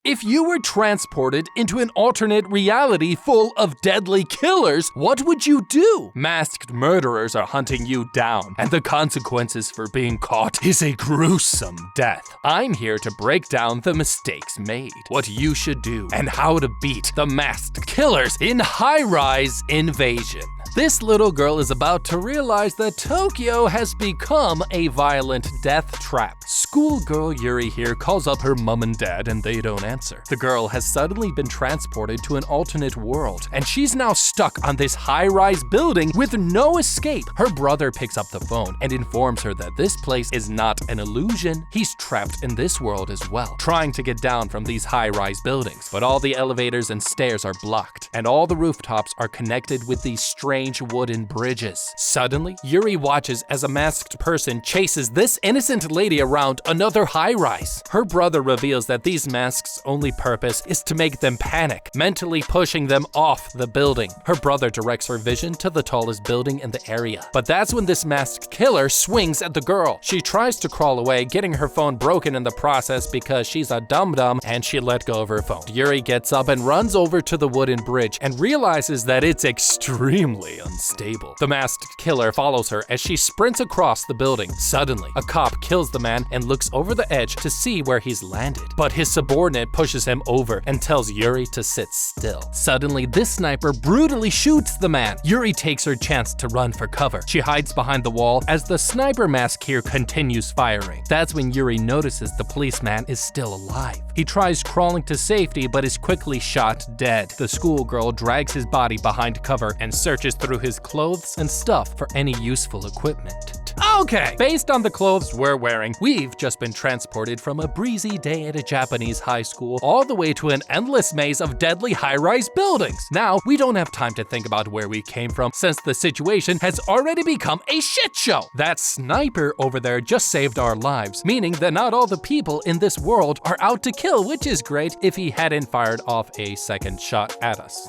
If you were transported into an alternate reality full of deadly killers, what would you do? Masked murderers are hunting you down, and the consequences for being caught is a gruesome death. I'm here to break down the mistakes made, what you should do, and how to beat the masked killers in High-Rise Invasion. This little girl is about to realize that Tokyo has become a violent death trap. Schoolgirl Yuri here calls up her mom and dad and they don't answer. The girl has suddenly been transported to an alternate world, and she's now stuck on this high-rise building with no escape. Her brother picks up the phone and informs her that this place is not an illusion. He's trapped in this world as well, trying to get down from these high-rise buildings. But all the elevators and stairs are blocked, and all the rooftops are connected with these strange wooden bridges. Suddenly, Yuri watches as a masked person chases this innocent lady around another high-rise. Her brother reveals that these masks' only purpose is to make them panic, mentally pushing them off the building. Her brother directs her vision to the tallest building in the area. But that's when this masked killer swings at the girl. She tries to crawl away, getting her phone broken in the process because she's a dum-dum and she let go of her phone. Yuri gets up and runs over to the wooden bridge and realizes that it's extremely unstable. The masked killer follows her as she sprints across the building. Suddenly, a cop kills the man and looks over the edge to see where he's landed. But his subordinate pushes him over and tells Yuri to sit still. Suddenly, this sniper brutally shoots the man. Yuri takes her chance to run for cover. She hides behind the wall as the sniper mask here continues firing. That's when Yuri notices the policeman is still alive. He tries crawling to safety but is quickly shot dead. The schoolgirl drags his body behind cover and searches through his clothes and stuff for any useful equipment. Okay, based on the clothes we're wearing, we've just been transported from a breezy day at a Japanese high school all the way to an endless maze of deadly high-rise buildings. Now, we don't have time to think about where we came from since the situation has already become a shit show. That sniper over there just saved our lives, meaning that not all the people in this world are out to kill, which is great if he hadn't fired off a second shot at us.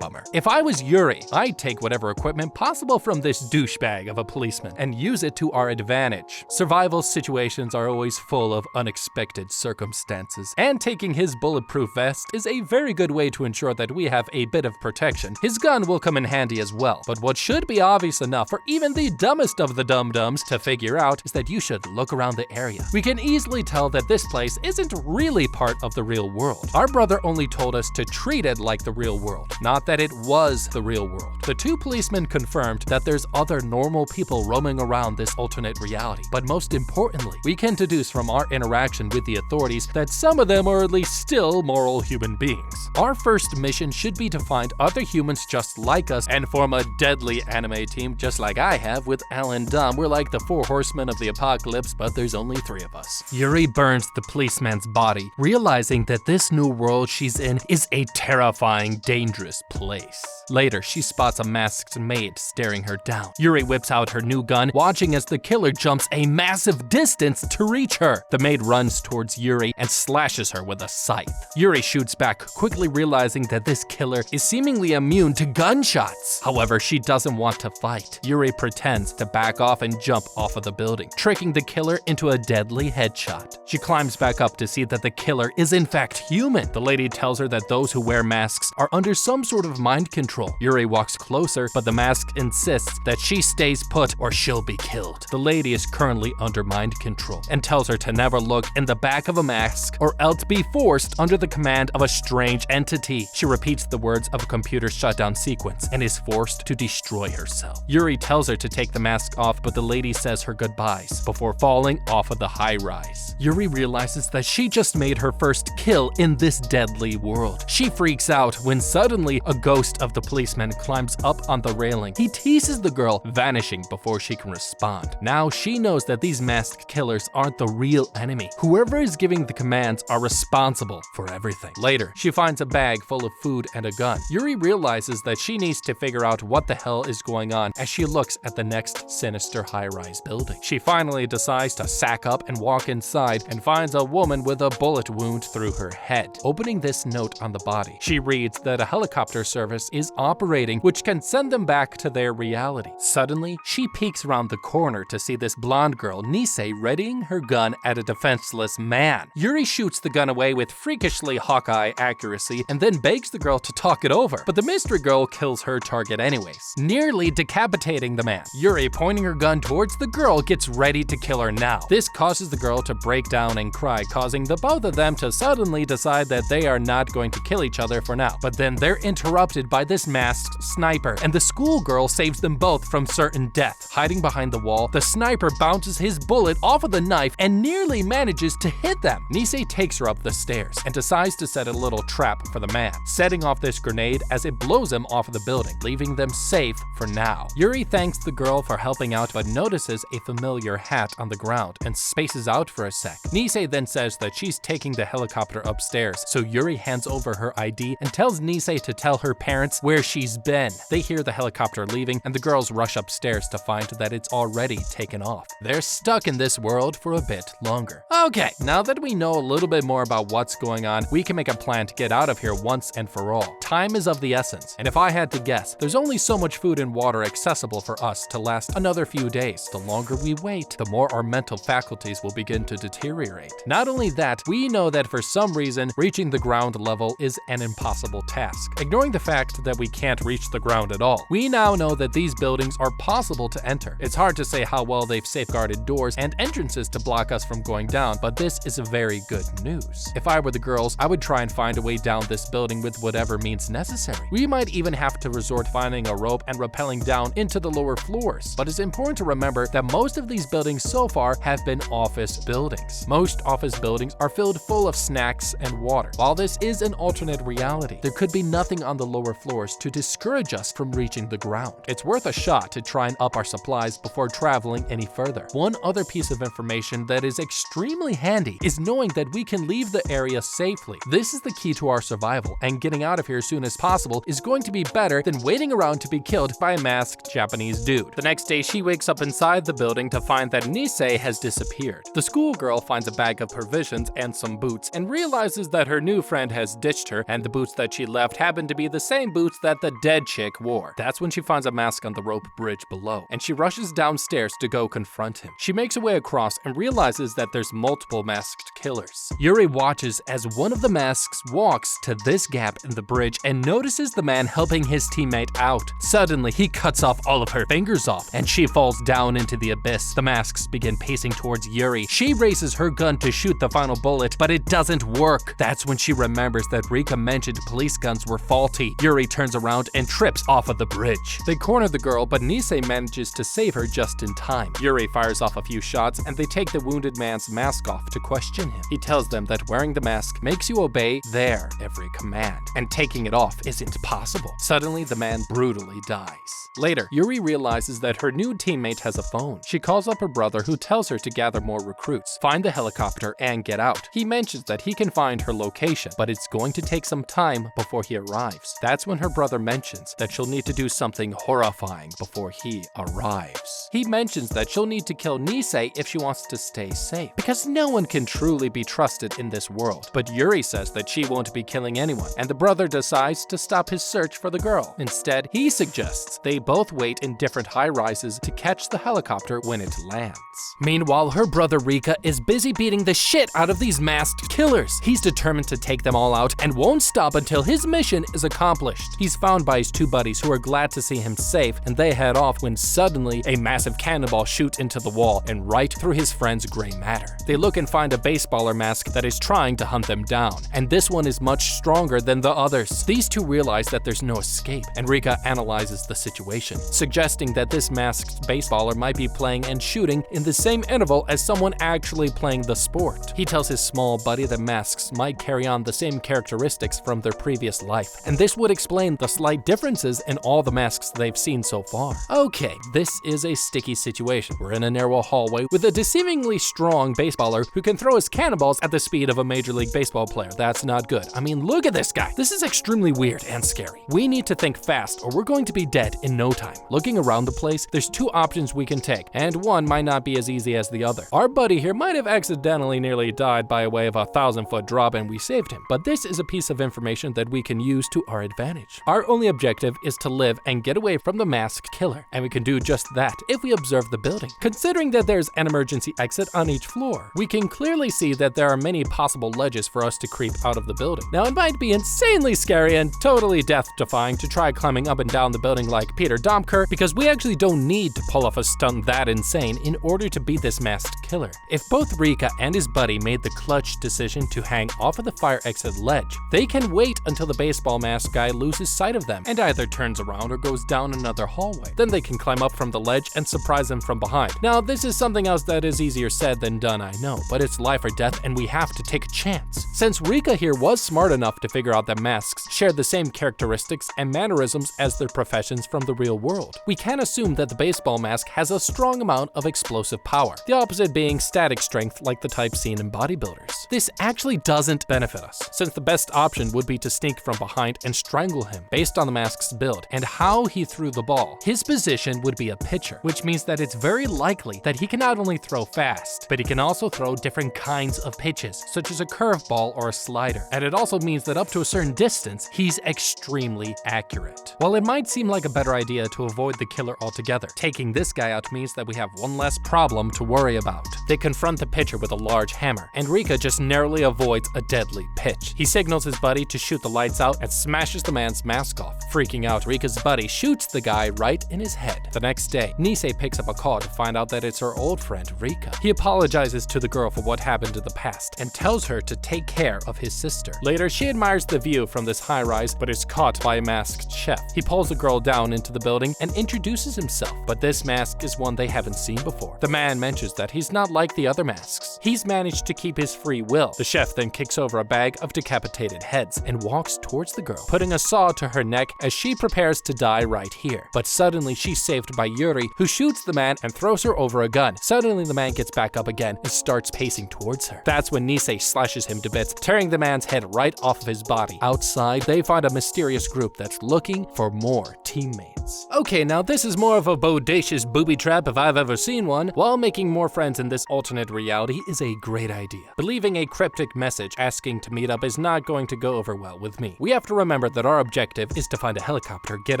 Bummer. If I was Yuri, I'd take whatever equipment possible from this douchebag of a policeman and use it to our advantage. Survival situations are always full of unexpected circumstances, and taking his bulletproof vest is a very good way to ensure that we have a bit of protection. His gun will come in handy as well, but what should be obvious enough for even the dumbest of the dum-dums to figure out is that you should look around the area. We can easily tell that this place isn't really part of the real world. Our brother only told us to treat it like the real world, not that it was the real world. The two policemen confirmed that there's other normal people roaming around this alternate reality, but most importantly, we can deduce from our interaction with the authorities that some of them are at least still moral human beings. Our first mission should be to find other humans just like us and form a deadly anime team just like I have with Alan Dom. We're like the 4 horsemen of the apocalypse, but there's only 3 of us. Yuri burns the policeman's body, realizing that this new world she's in is a terrifying, dangerous place. Later, she spots a masked maid staring her down. Yuri whips out her new gun, watching as the killer jumps a massive distance to reach her. The maid runs towards Yuri and slashes her with a scythe. Yuri shoots back, quickly realizing that this killer is seemingly immune to gunshots. However, she doesn't want to fight. Yuri pretends to back off and jump off of the building, tricking the killer into a deadly headshot. She climbs back up to see that the killer is in fact human. The lady tells her that those who wear masks are under some sort of mind control. Yuri walks closer, but the mask insists that she stays put or she'll be killed. The lady is currently under mind control and tells her to never look in the back of a mask or else be forced under the command of a strange entity. She repeats the words of a computer shutdown sequence and is forced to destroy herself. Yuri tells her to take the mask off, but the lady says her goodbyes before falling off of the high rise. Yuri realizes that she just made her first kill in this deadly world. She freaks out when suddenly a ghost of the policeman climbs up on the railing. He teases the girl, vanishing before she can respond. Now she knows that these masked killers aren't the real enemy. Whoever is giving the commands are responsible for everything. Later, she finds a bag full of food and a gun. Yuri realizes that she needs to figure out what the hell is going on as she looks at the next sinister high-rise building. She finally decides to sack up and walk inside and finds a woman with a bullet wound through her head. Opening this note on the body, she reads that a helicopter service is operating, which can and send them back to their reality. Suddenly, she peeks around the corner to see this blonde girl, Nisei, readying her gun at a defenseless man. Yuri shoots the gun away with freakishly Hawkeye accuracy and then begs the girl to talk it over, but the mystery girl kills her target anyways, nearly decapitating the man. Yuri, pointing her gun towards the girl, gets ready to kill her now. This causes the girl to break down and cry, causing the both of them to suddenly decide that they are not going to kill each other for now. But then they're interrupted by this masked sniper, and the schoolgirl saves them both from certain death. Hiding behind the wall, the sniper bounces his bullet off of the knife and nearly manages to hit them. Nisei takes her up the stairs and decides to set a little trap for the man, setting off this grenade as it blows him off of the building, leaving them safe for now. Yuri thanks the girl for helping out but notices a familiar hat on the ground and spaces out for a sec. Nisei then says that she's taking the helicopter upstairs, so Yuri hands over her ID and tells Nisei to tell her parents where she's been. They hear the helicopter leaving and the girls rush upstairs to find that it's already taken off. They're stuck in this world for a bit longer. Okay, now that we know a little bit more about what's going on, we can make a plan to get out of here once and for all. Time is of the essence, and if I had to guess, there's only so much food and water accessible for us to last another few days. The longer we wait, the more our mental faculties will begin to deteriorate. Not only that, we know that for some reason, reaching the ground level is an impossible task. Ignoring the fact that we can't reach the ground at all, we now know that these buildings are possible to enter. It's hard to say how well they've safeguarded doors and entrances to block us from going down, but this is very good news. If I were the girls, I would try and find a way down this building with whatever means necessary. We might even have to resort finding a rope and rappelling down into the lower floors, but it's important to remember that most of these buildings so far have been office buildings. Most office buildings are filled full of snacks and water. While this is an alternate reality, there could be nothing on the lower floors to discourage us from reaching the ground. It's worth a shot to try and up our supplies before traveling any further. One other piece of information that is extremely handy is knowing that we can leave the area safely. This is the key to our survival, and getting out of here as soon as possible is going to be better than waiting around to be killed by a masked Japanese dude. The next day, she wakes up inside the building to find that Nisei has disappeared. The schoolgirl finds a bag of provisions and some boots and realizes that her new friend has ditched her, and the boots that she left happen to be the same boots that the dead chick wore. That's when she finds a mask on the rope bridge below, and she rushes downstairs to go confront him. She makes her way across and realizes that there's multiple masked killers. Yuri watches as one of the masks walks to this gap in the bridge and notices the man helping his teammate out. Suddenly, he cuts off all of her fingers off, and she falls down into the abyss. The masks begin pacing towards Yuri. She raises her gun to shoot the final bullet, but it doesn't work. That's when she remembers that Rika mentioned police guns were faulty. Yuri turns around and trips off of the bridge. They corner the girl, but Nisei manages to save her just in time. Yuri fires off a few shots, and they take the wounded man's mask off to question him. He tells them that wearing the mask makes you obey their every command, and taking it off isn't possible. Suddenly, the man brutally dies. Later, Yuri realizes that her new teammate has a phone. She calls up her brother, who tells her to gather more recruits, find the helicopter, and get out. He mentions that he can find her location, but it's going to take some time before he arrives. That's when her brother mentions that she'll need to do something horrifying before he arrives. He mentions that she'll need to kill Nisei if she wants to stay safe, because no one can truly be trusted in this world. But Yuri says that she won't be killing anyone, and the brother decides to stop his search for the girl. Instead, he suggests they both wait in different high-rises to catch the helicopter when it lands. Meanwhile, her brother Rika is busy beating the shit out of these masked killers. He's determined to take them all out and won't stop until his mission is accomplished. He's found by his two buddies, who are glad to see him safe, and they head off when suddenly a massive cannonball shoots into the wall and right through his friend's gray matter. They look and find a baseballer mask that is trying to hunt them down, and this one is much stronger than the others. These two realize that there's no escape, and Rika analyzes the situation, suggesting that this masked baseballer might be playing and shooting in the same interval as someone actually playing the sport. He tells his small buddy that masks might carry on the same characteristics from their previous life, and this would explain the slight differences in all the masks they've seen so far. Okay, this is a sticky situation. We're in a narrow hallway with a deceivingly strong baseballer who can throw his cannonballs at the speed of a Major League Baseball player. That's not good. I mean, look at this guy. This is extremely weird and scary. We need to think fast or we're going to be dead in no time. Looking around the place, there's two options we can take, and one might not be as easy as the other. Our buddy here might have accidentally nearly died by way of a 1,000-foot drop and we saved him, but this is a piece of information that we can use to our advantage. Our only objective is is to live and get away from the masked killer, and we can do just that if we observe the building. Considering that there's an emergency exit on each floor, we can clearly see that there are many possible ledges for us to creep out of the building. Now, it might be insanely scary and totally death-defying to try climbing up and down the building like Peter Domker, because we actually don't need to pull off a stunt that insane in order to beat this masked killer. If both Rika and his buddy made the clutch decision to hang off of the fire exit ledge, they can wait until the baseball mask guy loses sight of them and either turns around or goes down another hallway. Then they can climb up from the ledge and surprise them from behind. Now, this is something else that is easier said than done, I know, but it's life or death and we have to take a chance. Since Rika here was smart enough to figure out that masks share the same characteristics and mannerisms as their professions from the real world, we can assume that the baseball mask has a strong amount of explosive power, the opposite being static strength like the type seen in bodybuilders. This actually doesn't benefit us, since the best option would be to sneak from behind and strangle him based on the mask's build and how he threw the ball. His position would be a pitcher, which means that it's very likely that he can not only throw fast, but he can also throw different kinds of pitches, such as a curveball or a slider. And it also means that up to a certain distance, he's extremely accurate. While it might seem like a better idea to avoid the killer altogether, taking this guy out means that we have one less problem to worry about. They confront the pitcher with a large hammer, and Rika just narrowly avoids a deadly pitch. He signals his buddy to shoot the lights out and smashes the man's mask off. Freaking out, Rika's buddy shoots the guy right in his head. The next day, Nisei picks up a call to find out that it's her old friend, Rika. He apologizes to the girl for what happened in the past and tells her to take care of his sister. Later, she admires the view from this high-rise, but is caught by a masked chef. He pulls the girl down into the building and introduces himself, but this mask is one they haven't seen before. The man mentions that he's not like the other masks. He's managed to keep his free will. The chef then kicks over a bag of decapitated heads and walks towards the girl, putting a saw to her neck as she prepares to die right here. But suddenly she's saved by Yuri, who shoots the man and throws her over a gun. Suddenly the man gets back up again and starts pacing towards her. That's when Nisei slashes him to bits, tearing the man's head right off of his body. Outside, they find a mysterious group that's looking for more teammates. Okay, now this is more of a bodacious booby trap if I've ever seen one. While making more friends in this alternate reality is a great idea, but leaving a cryptic message asking to meet up is not going to go over well with me. We have to remember that our objective is to find a helicopter, get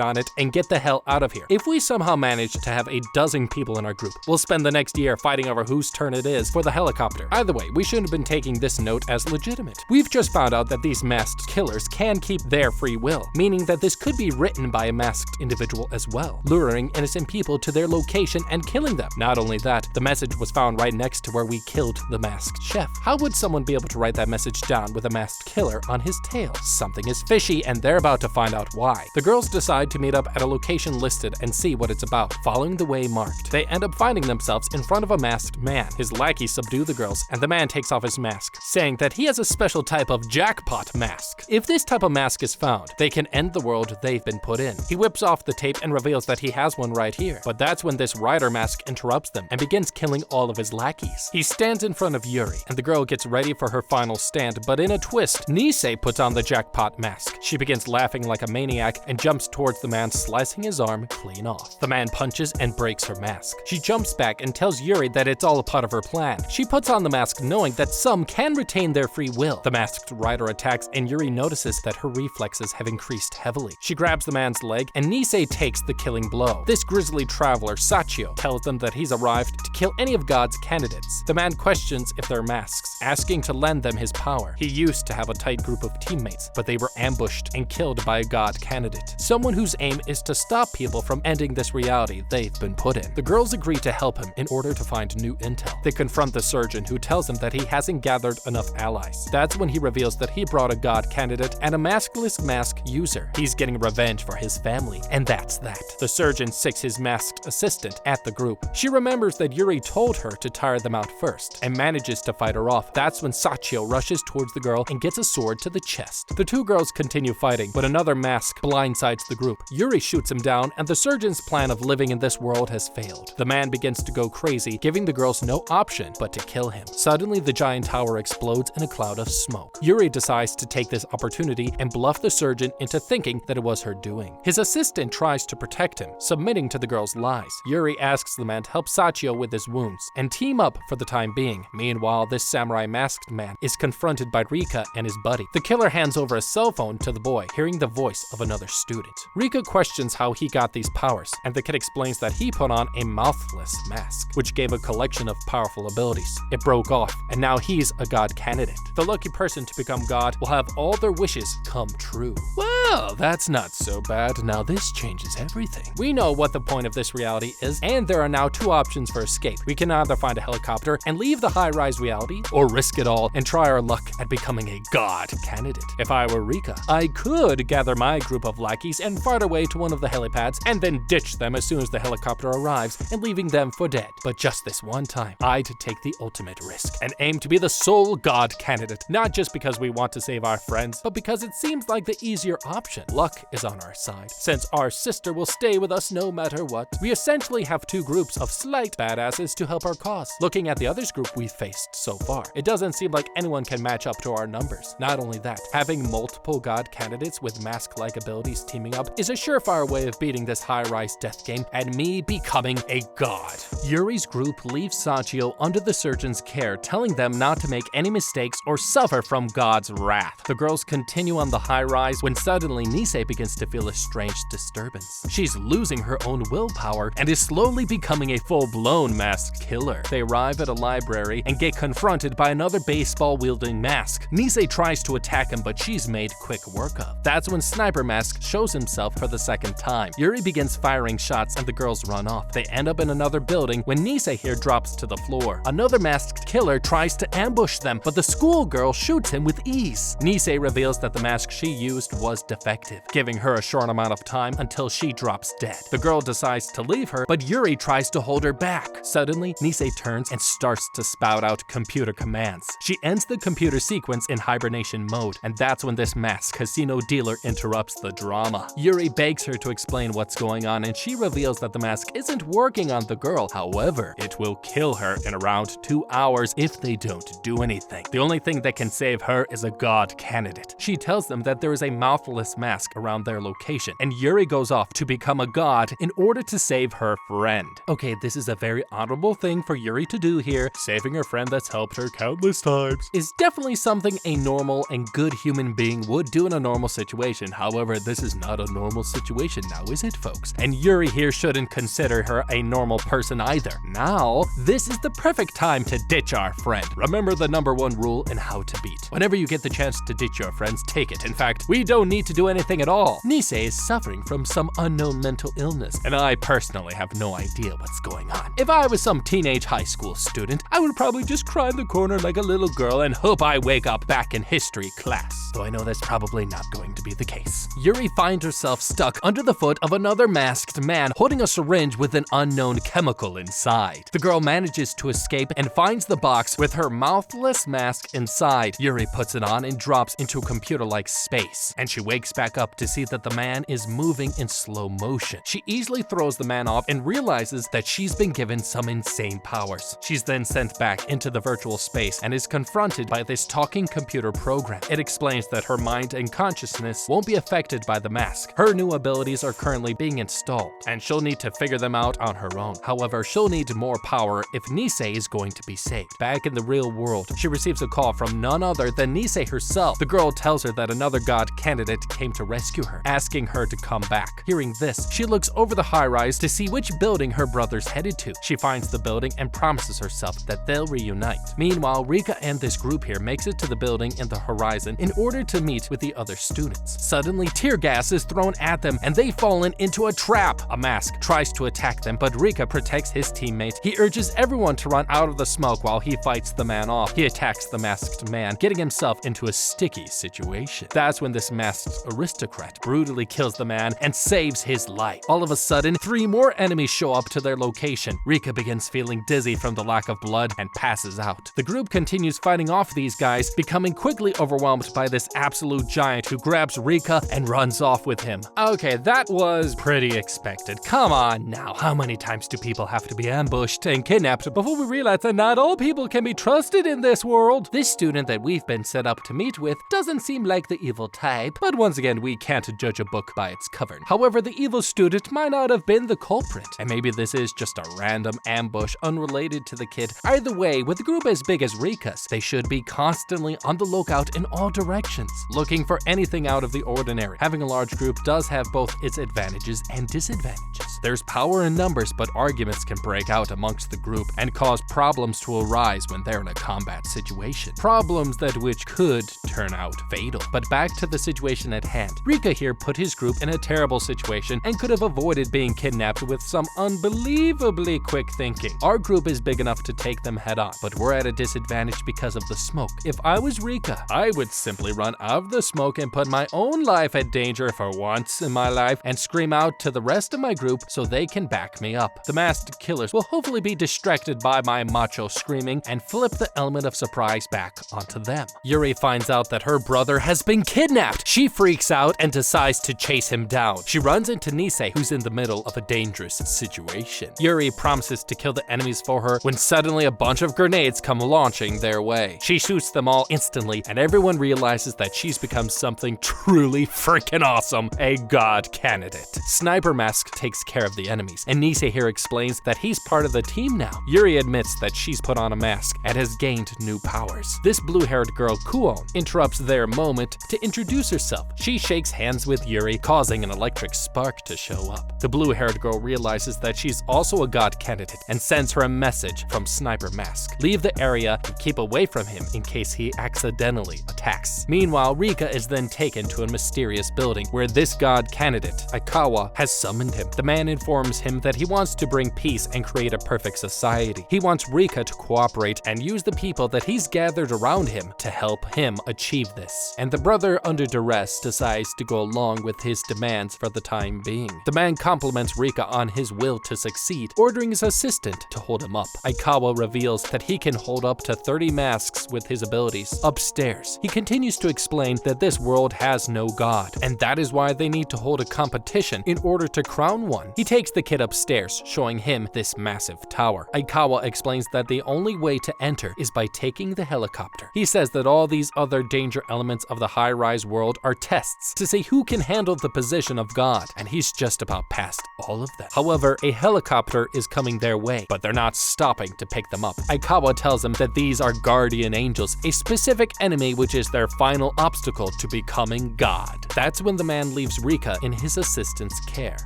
on it, and get the hell out of here. If we somehow manage to have a dozen people in our group, we'll spend the next year fighting over whose turn it is for the helicopter. Either way, we shouldn't have been taking this note as legitimate. We've just found out that these masked killers can keep their free will, meaning that this could be written by a masked individual as well, luring innocent people to their location and killing them. Not only that, the message was found right next to where we killed the masked chef. How would someone be able to write that message down with a masked killer on his tail? Something is fishy, and they're about to find out why. The girls decide to meet up at a location listed and see what it's about, following the way marked. They end up finding themselves in front of a masked man. His lackeys subdue the girls, and the man takes off his mask, saying that he has a special type of jackpot mask. If this type of mask is found, they can end the world they've been put in. He whips off the tape and reveals that he has one right here, but that's when this rider mask interrupts them and begins killing all of his lackeys. He stands in front of Yuri, and the girl gets ready for her final stand, but in a twist, Nisei puts on the jackpot mask. She begins laughing like a maniac and jumps towards the man, slicing his arm clean off. The man punches and breaks her mask. She jumps back and tells Yuri that it's all a part of her plan. She puts on the mask knowing that some can retain their free will. The masked rider attacks, and Yuri notices that her reflexes have increased heavily. She grabs the man's leg, and Nisei takes the killing blow. This grisly traveler, Sachio, tells them that he's arrived to kill any of God's candidates. The man questions if they're masks, asking to lend them his power. He used to have a tight group of teammates, but they were ambushed and killed by a God candidate, someone whose aim is to stop people from ending this reality they've been put in. The girls agree to help him in order to find new intel. They confront the surgeon, who tells them that he hasn't gathered enough allies. That's when he reveals that he brought a God candidate and a maskless mask user. He's getting revenge for his family, and that's that. The surgeon sicks his masked assistant at the group. She remembers that Yuri told her to tire them out first, and manages to fight her off. That's when Sachio rushes towards the girl and gets a sword to the chest. The two girls continue fighting, but another mask blindsides the group. Yuri shoots him down, and the surgeon's plan of living in this world has failed. The man begins to go crazy, giving the girls no option but to kill him. Suddenly, the giant tower explodes in a cloud of smoke. Yuri decides to take this opportunity and bluff the surgeon into thinking that it was her doing. His assistant tries to protect him, submitting to the girl's lies. Yuri asks the man to help Sachio with his wounds and team up for the time being. Meanwhile, this samurai masked man is confronted by Rika and his buddy. The killer hands over a cell phone to the boy, hearing the voice of another student. student. Rika questions how he got these powers, and the kid explains that he put on a mouthless mask, which gave a collection of powerful abilities. It broke off, and now he's a god candidate. The lucky person to become god will have all their wishes come true. Well, that's not so bad. Now this changes everything. We know what the point of this reality is, and there are now two options for escape. We can either find a helicopter and leave the high-rise reality, or risk it all and try our luck at becoming a god candidate. If I were Rika, I could gather my group of lackeys and fart away to one of the helipads and then ditch them as soon as the helicopter arrives and leaving them for dead. But just this one time, I'd take the ultimate risk and aim to be the sole god candidate, not just because we want to save our friends, but because it seems like the easier option. Luck is on our side, since our sister will stay with us no matter what. We essentially have two groups of slight badasses to help our cause. Looking at the others group we've faced so far, it doesn't seem like anyone can match up to our numbers. Not only that, having multiple god candidates with mask-like abilities teaming up is a surefire way of beating this high-rise death game and me becoming a god. Yuri's group leaves Sachio under the surgeon's care, telling them not to make any mistakes or suffer from God's wrath. The girls continue on the high-rise when suddenly Nisei begins to feel a strange disturbance. She's losing her own willpower and is slowly becoming a full-blown masked killer. They arrive at a library and get confronted by another baseball-wielding mask. Nisei tries to attack him, but she's made quick work of. That's when Sniper Mask shows himself for the second time. Yuri begins firing shots and the girls run off. They end up in another building when Nisei here drops to the floor. Another masked killer tries to ambush them, but the schoolgirl shoots him with ease. Nisei reveals that the mask she used was defective, giving her a short amount of time until she drops dead. The girl decides to leave her, but Yuri tries to hold her back. Suddenly, Nisei turns and starts to spout out computer commands. She ends the computer sequence in hibernation mode, and that's when this masked casino dealer interrupts the drama. Yuri begs her to explain what's going on, and she reveals that the mask isn't working on the girl. However, it will kill her in around 2 hours if they don't do anything. The only thing that can save her is a god candidate. She tells them that there is a mouthless mask around their location, and Yuri goes off to become a god in order to save her friend. Okay, this is a very honorable thing for Yuri to do here. Saving her friend that's helped her countless times is definitely something a normal and good human being would do in a normal situation. However, this is not a normal situation now, is it, folks? And Yuri here shouldn't consider her a normal person either. Now, this is the perfect time to ditch our friend. Remember the #1 rule in How to Beat. Whenever you get the chance to ditch your friends, take it. In fact, we don't need to do anything at all. Nisei is suffering from some unknown mental illness, and I personally have no idea what's going on. If I was some teenage high school student, I would probably just cry in the corner like a little girl and hope I wake up back in history class. Though I know that's probably not going to be the case. Yuri finds herself stuck under the foot of another masked man holding a syringe with an unknown chemical inside. The girl manages to escape and finds the box with her mouthless mask inside. Yuri puts it on and drops into a computer-like space, and she wakes back up to see that the man is moving in slow motion. She easily throws the man off and realizes that she's been given some insane powers. She's then sent back into the virtual space and is confronted by this talking computer program. It explains that her mind and consciousness won't be affected by the mask. Her new abilities are currently being installed, and she'll need to figure them out on her own. However, she'll need more power if Nisei is going to be saved. Back in the real world, she receives a call from none other than Nisei herself. The girl tells her that another god candidate came to rescue her, asking her to come back. Hearing this, she looks over the high-rise to see which building her brother's headed to. She finds the building and promises herself that they'll reunite. Meanwhile, Rika and this group here makes it to the building in the horizon in order to meet with the other students. Suddenly, tear gas is thrown at them and they've fallen into a trap. A mask tries to attack them, but Rika protects his teammate. He urges everyone to run out of the smoke while he fights the man off. He attacks the masked man, getting himself into a sticky situation. That's when this masked aristocrat brutally kills the man and saves his life. All of a sudden, 3 more enemies show up to their location. Rika begins feeling dizzy from the lack of blood and passes out. The group continues fighting off these guys, becoming quickly overwhelmed by this absolute giant who grabs Rika and runs off with him. Okay, that was pretty expected. Come on now, how many times do people have to be ambushed and kidnapped before we realize that not all people can be trusted in this world? This student that we've been set up to meet with doesn't seem like the evil type, but once once again, we can't judge a book by its cover. However, the evil student might not have been the culprit, and maybe this is just a random ambush unrelated to the kid. Either way, with a group as big as Rika's, they should be constantly on the lookout in all directions, looking for anything out of the ordinary. Having a large group does have both its advantages and disadvantages. There's power in numbers, but arguments can break out amongst the group and cause problems to arise when they're in a combat situation. Problems that which could turn out fatal. But back to the situation at hand. Rika here put his group in a terrible situation and could have avoided being kidnapped with some unbelievably quick thinking. Our group is big enough to take them head on, but we're at a disadvantage because of the smoke. If I was Rika, I would simply run out of the smoke and put my own life at danger for once in my life and scream out to the rest of my group so they can back me up. The masked killers will hopefully be distracted by my macho screaming and flip the element of surprise back onto them. Yuri finds out that her brother has been kidnapped. She freaks out and decides to chase him down. She runs into Nisei, who's in the middle of a dangerous situation. Yuri promises to kill the enemies for her when suddenly a bunch of grenades come launching their way. She shoots them all instantly, and everyone realizes that she's become something truly freaking awesome, a god candidate. Sniper Mask takes care of the enemies, and Nisei here explains that he's part of the team now. Yuri admits that she's put on a mask and has gained new powers. This blue-haired girl, Kuon, interrupts their moment to introduce herself. She shakes hands with Yuri, causing an electric spark to show up. The blue-haired girl realizes that she's also a god candidate and sends her a message from Sniper Mask. Leave the area and keep away from him in case he accidentally attacks. Meanwhile, Rika is then taken to a mysterious building where this god candidate, Aikawa, has summoned him. The man informs him that he wants to bring peace and create a perfect society. He wants Rika to cooperate and use the people that he's gathered around him to help him achieve this. And the brother, under duress, decides to go along with his demands for the time being. The man compliments Rika on his will to succeed, ordering his assistant to hold him up. Aikawa reveals that he can hold up to 30 masks with his abilities. Upstairs, he continues to explain that this world has no god, and that is why they need to hold a competition in order to crown one. He takes the kid upstairs, showing him this massive tower. Aikawa explains that the only way to enter is by taking the helicopter. He says that all these other danger elements of the high-rise world are tests to see who can handle the position of god, and he's just about past all of them. However, a helicopter is coming their way, but they're not stopping to pick them up. Aikawa tells them that these are guardian angels, a specific enemy which is their final obstacle to becoming god. That's when the man leaves Rika in his assistant's care.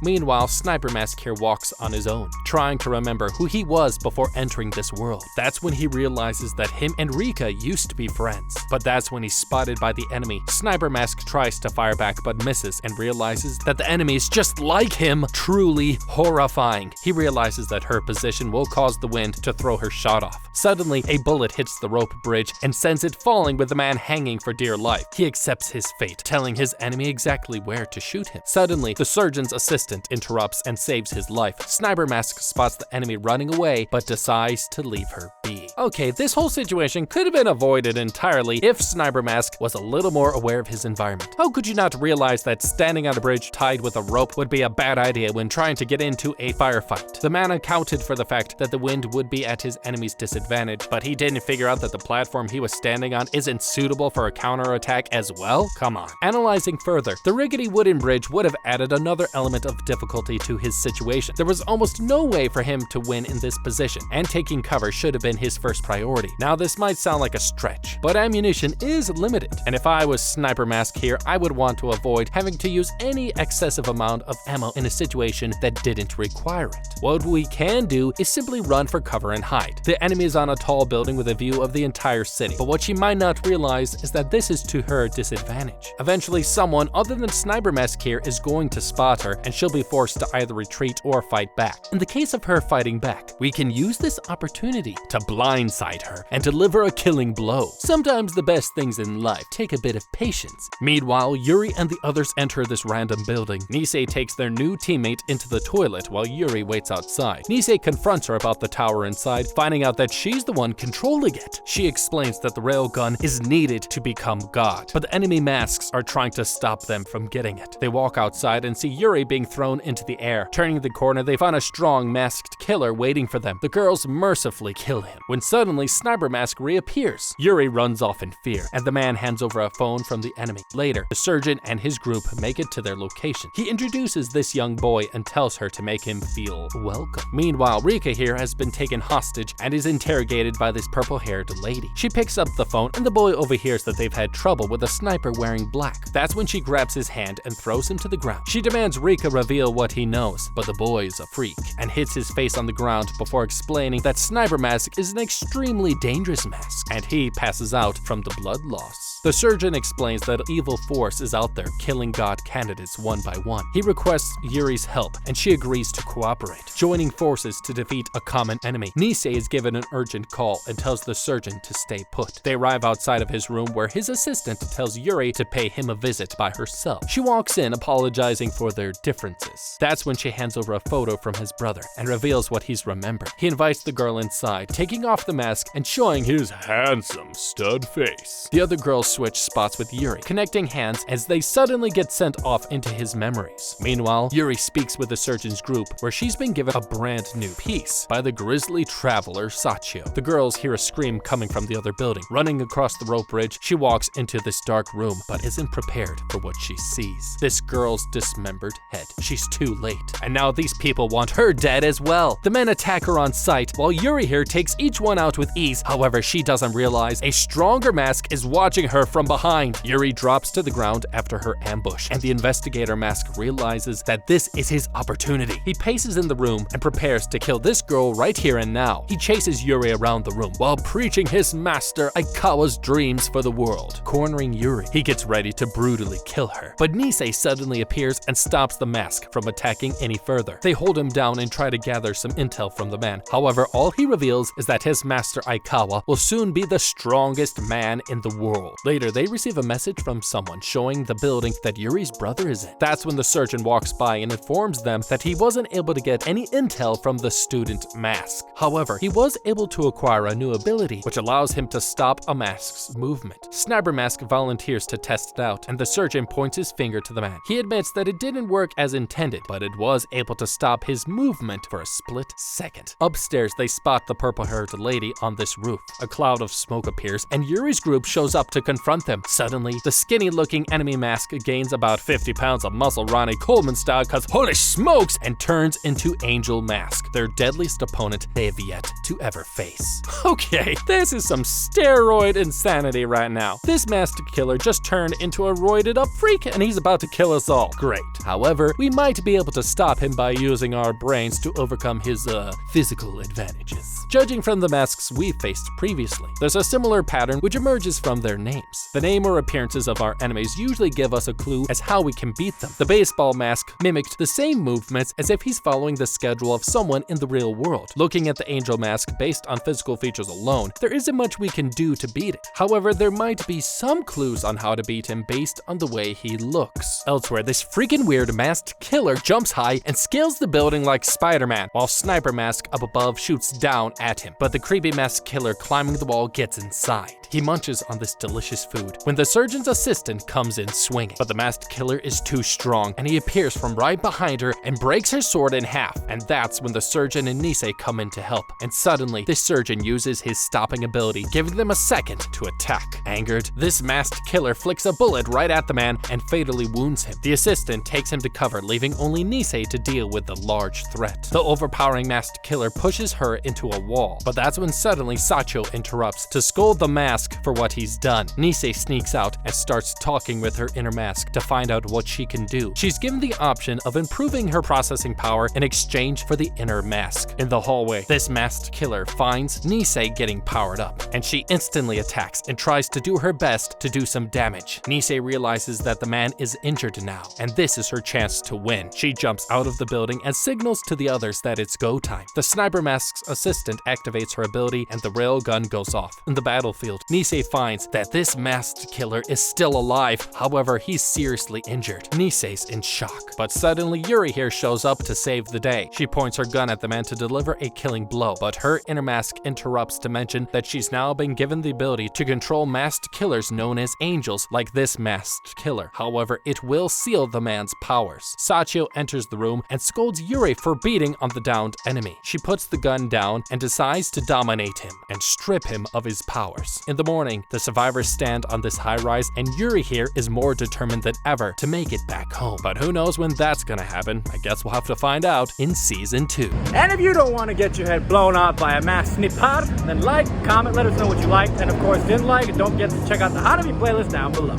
Meanwhile, Sniper Mask here walks on his own, trying to remember who he was before entering this world. That's when he realizes that him and Rika used to be friends. But that's when he's spotted by the enemy. Sniper Mask tries to fire back but misses and realizes that the enemy is just like him, truly horrifying. He realizes that her position will cause the wind to throw her shot off. Suddenly, a bullet hits the rope bridge and sends it falling with the man hanging for dear life. He accepts his fate, telling his enemy exactly where to shoot him. Suddenly, the surgeon's assistant interrupts and saves his life. Sniper Mask spots the enemy running away, but decides to leave her be. Okay, this whole situation could have been avoided entirely if Sniper Mask was a little more aware of his environment. How could you not realize that standing on a bridge tied with a rope would be a bad idea when trying to get into a firefight? The man accounted for the fact that the wind would be at his enemy's disadvantage, but he didn't figure out that the platform he was standing on isn't suitable for a counterattack as well? Come on. Analyzing further, the rickety wooden bridge would have added another element of difficulty to his situation. There was almost no way for him to win in this position, and taking cover should have been his first priority. Now, this might sound like a stretch, but ammunition is limited, and if I was Sniper Mask here, I would want to avoid having to use any excessive amount of ammo in a situation that didn't require it. What we can do is simply run for cover and hide. The enemy is on a tall building with a view of the entire city, but what she might not realize is that this is to her disadvantage. Eventually, someone other than Sniper Mask here is going to spot her, and she'll be forced to either retreat or fight back. In the case of her fighting back, we can use this opportunity to blindside her and deliver a killing blow. Sometimes the best things in life take a bit of patience. Meanwhile, Yuri and the others enter this random building. Nisei takes their new teammate into the toilet while Yuri waits outside. Nisei confronts her about the tower inside, finding out that she's the one controlling it. She explains that the railgun is needed to become god, but the enemy masks are trying to stop them from getting it. They walk outside and see Yuri being thrown into the air. Turning the corner, they find a strong masked killer waiting for them. The girls mercifully kill him, when suddenly Sniper Mask reappears. Yuri runs off in fear, and the man hands over a phone from the enemy. Later, the surgeon and his group make it to their location. He introduces this young boy and tells her to make him feel welcome. Meanwhile, Rika here has been taken hostage and is interrogated by this purple-haired lady. She picks up the phone and the boy overhears that they've had trouble with a sniper wearing black. That's when she grabs his hand and throws him to the ground. She demands Rika reveal what he knows, but the boy is a freak and hits his face on the ground before explaining that Sniper Mask is an extremely dangerous mask, and he passes out from the blood loss. The surgeon explains that evil force is out there killing god candidates one by one. He requests Yuri's help and she agrees to cooperate, joining forces to defeat a common enemy. Nisei is given an urgent call and tells the surgeon to stay put. They arrive outside of his room where his assistant tells Yuri to pay him a visit by herself. She walks in apologizing for their differences. That's when she hands over a photo from his brother and reveals what he's remembered. He invites the girl inside, taking off the mask and showing his handsome stud face. The other girls switch spots with Yuri, connecting hands as they suddenly get sent off into his memories. Meanwhile, Yuri speaks with the surgeon's group where she's been given a brand new piece by the grisly traveler Sachio. The girls hear a scream coming from the other building. Running across the rope bridge, she walks into this dark room but isn't prepared for what she sees. This girl's dismembered head. She's too late, and now these people want her dead as well. The men attack her on sight while Yuri here takes each one out with ease. However, she doesn't realize a stronger mask is watching her from behind. Yuri drops to the ground after her ambush, and the investigator mask realizes that this is his opportunity. He paces in the room and prepares to kill this girl right here and now. He chases Yuri around the room while preaching his master Aikawa's dreams for the world. Cornering Yuri, he gets ready to brutally kill her, but Nisei suddenly appears and stops the mask from attacking any further. They hold him down and try to gather some intel from the man. However, all he reveals is that his master Aikawa will soon be the strongest man in the world. Later, they receive a message from someone showing the building that Yuri's brother is in. That's when the surgeon walks by and informs them that he wasn't able to get any intel from the student mask. However, he was able to acquire a new ability which allows him to stop a mask's movement. Sniper Mask volunteers to test it out, and the surgeon points his finger to the man. He admits that it didn't work as intended, but it was able to stop his movement for a split second. Upstairs, they spot the purple-haired lady on this roof. A cloud of smoke appears, and Yuri's group shows up to confront them. Suddenly, the skinny-looking enemy mask gains about 50 pounds of muscle Ronnie Coleman style cause holy smokes and turns into Angel Mask, their deadliest opponent they have yet to ever face. Okay, this is some steroid insanity right now. This masked killer just turned into a roided up freak and he's about to kill us all. Great. However, we might be able to stop him by using our brains to overcome his physical advantages. Judging from the masks we've faced previously, there's a similar pattern which emerges from their names. The name or appearances of our enemies usually give us a clue as how we can beat them. The baseball mask mimicked the same movements as if he's following the schedule of someone in the real world. Looking at the Angel Mask based on physical features alone, there isn't much we can do to beat it. However, there might be some clues on how to beat him based on the way he looks. Elsewhere, this freaking weird masked killer jumps high and scales the building like Spider-Man, while Sniper Mask up above shoots down at him. But the creepy masked killer climbing the wall gets inside. He munches on this delicious food when the surgeon's assistant comes in swinging. But the masked killer is too strong, and he appears from right behind her and breaks her sword in half. And that's when the surgeon and Nisei come in to help. And suddenly, this surgeon uses his stopping ability, giving them a second to attack. Angered, this masked killer flicks a bullet right at the man and fatally wounds him. The assistant takes him to cover, leaving only Nisei to deal with the large threat. The overpowering masked killer pushes her into a wall, but that's when suddenly Sachio interrupts to scold the mask for what he's done. Nisei sneaks out and starts talking with her inner mask to find out what she can do. She's given the option of improving her processing power in exchange for the inner mask. In the hallway, this masked killer finds Nisei getting powered up, and she instantly attacks and tries to do her best to do some damage. Nisei realizes that the man is injured now, and this is her chance to win. She jumps out of the building and signals to the others that it's go time. The Sniper Mask's assistant activates her ability and the rail gun goes off. In the battlefield, Nisei finds that this masked killer is still alive, however, he's seriously injured. Nisei's in shock, but suddenly Yuri here shows up to save the day. She points her gun at the man to deliver a killing blow, but her inner mask interrupts to mention that she's now been given the ability to control masked killers known as angels, like this masked killer. However, it will seal the man's powers. Sachio enters the room and scolds Yuri for beating on the downed enemy. She puts the gun down and decides to dominate him and strip him of his powers. In in the morning, the survivors stand on this high-rise, and Yuri here is more determined than ever to make it back home. But who knows when that's gonna happen? I guess we'll have to find out in Season 2. And if you don't want to get your head blown off by a masked sniper, then like, comment, let us know what you liked, and of course didn't like, and don't forget to check out the How to Be playlist down below.